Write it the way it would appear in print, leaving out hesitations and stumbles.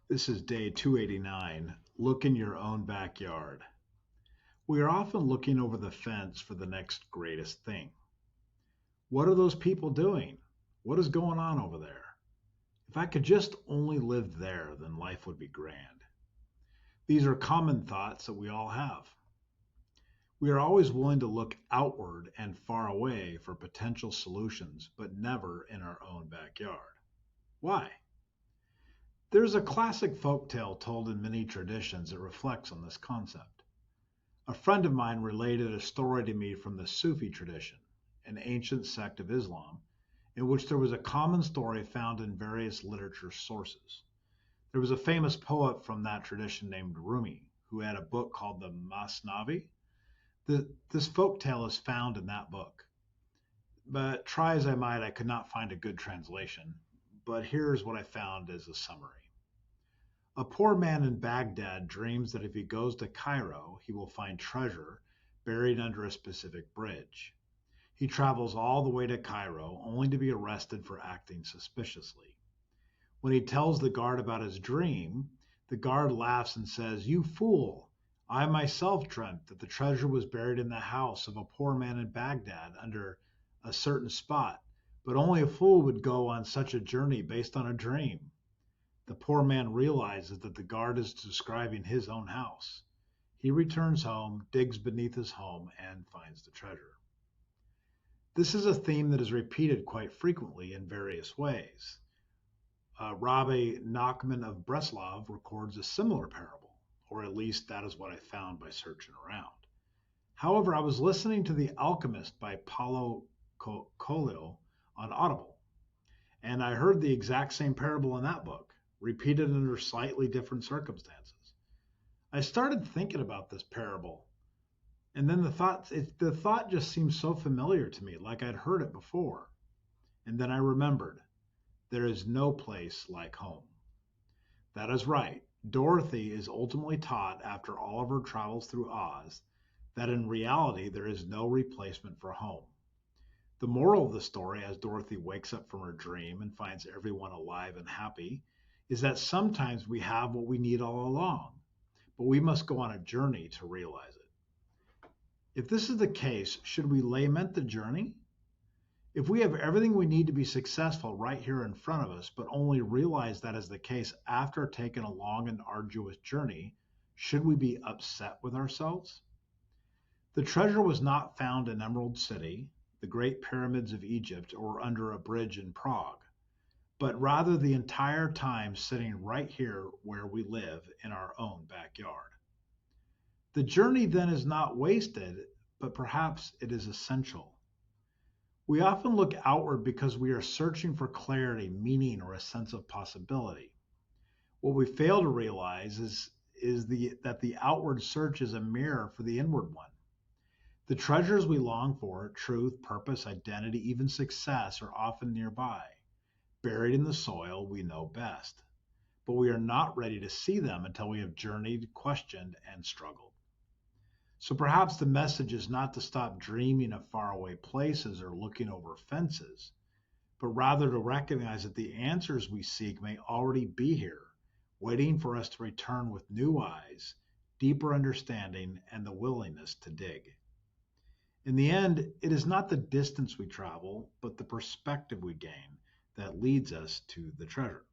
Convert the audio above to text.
This is day 289. Look in your own backyard. We are often looking over the fence for the next greatest thing. What are those people doing? What is going on over there? If I could just only live there, then life would be grand. These are common thoughts that we all have. We are always willing to look outward and far away for potential solutions, but never in our own backyard. Why? There's a classic folk tale told in many traditions that reflects on this concept. A friend of mine related a story to me from the Sufi tradition, an ancient sect of Islam, in which there was a common story found in various literature sources. There was a famous poet from that tradition named Rumi, who had a book called the Masnavi. This folk tale is found in that book. But try as I might, I could not find a good translation. But here's what I found as a summary. A poor man in Baghdad dreams that if he goes to Cairo, he will find treasure buried under a specific bridge. He travels all the way to Cairo only to be arrested for acting suspiciously. When he tells the guard about his dream, the guard laughs and says, "You fool! I myself dreamt that the treasure was buried in the house of a poor man in Baghdad under a certain spot, but only a fool would go on such a journey based on a dream." The poor man realizes that the guard is describing his own house. He returns home, digs beneath his home, and finds the treasure. This is a theme that is repeated quite frequently in various ways. Rabbi Nachman of Breslov records a similar parable, or at least that is what I found by searching around. However, I was listening to The Alchemist by Paulo Coelho on Audible, and I heard the exact same parable in that book, repeated under slightly different circumstances. I started thinking about this parable, and then the thought just seemed so familiar to me, like I'd heard it before. And then I remembered, there is no place like home. That is right. Dorothy is ultimately taught after all of her travels through Oz that in reality there is no replacement for home. The moral of the story, as Dorothy wakes up from her dream and finds everyone alive and happy, is that sometimes we have what we need all along, but we must go on a journey to realize it. If this is the case, should we lament the journey? If we have everything we need to be successful right here in front of us, but only realize that is the case after taking a long and arduous journey, should we be upset with ourselves? The treasure was not found in Emerald City, the Great Pyramids of Egypt, or under a bridge in Prague, but rather the entire time sitting right here where we live in our own backyard. The journey then is not wasted, but perhaps it is essential. We often look outward because we are searching for clarity, meaning, or a sense of possibility. What we fail to realize that the outward search is a mirror for the inward one. The treasures we long for, truth, purpose, identity, even success, are often nearby, buried in the soil we know best. But we are not ready to see them until we have journeyed, questioned, and struggled. So perhaps the message is not to stop dreaming of faraway places or looking over fences, but rather to recognize that the answers we seek may already be here, waiting for us to return with new eyes, deeper understanding, and the willingness to dig. In the end, it is not the distance we travel, but the perspective we gain that leads us to the treasure.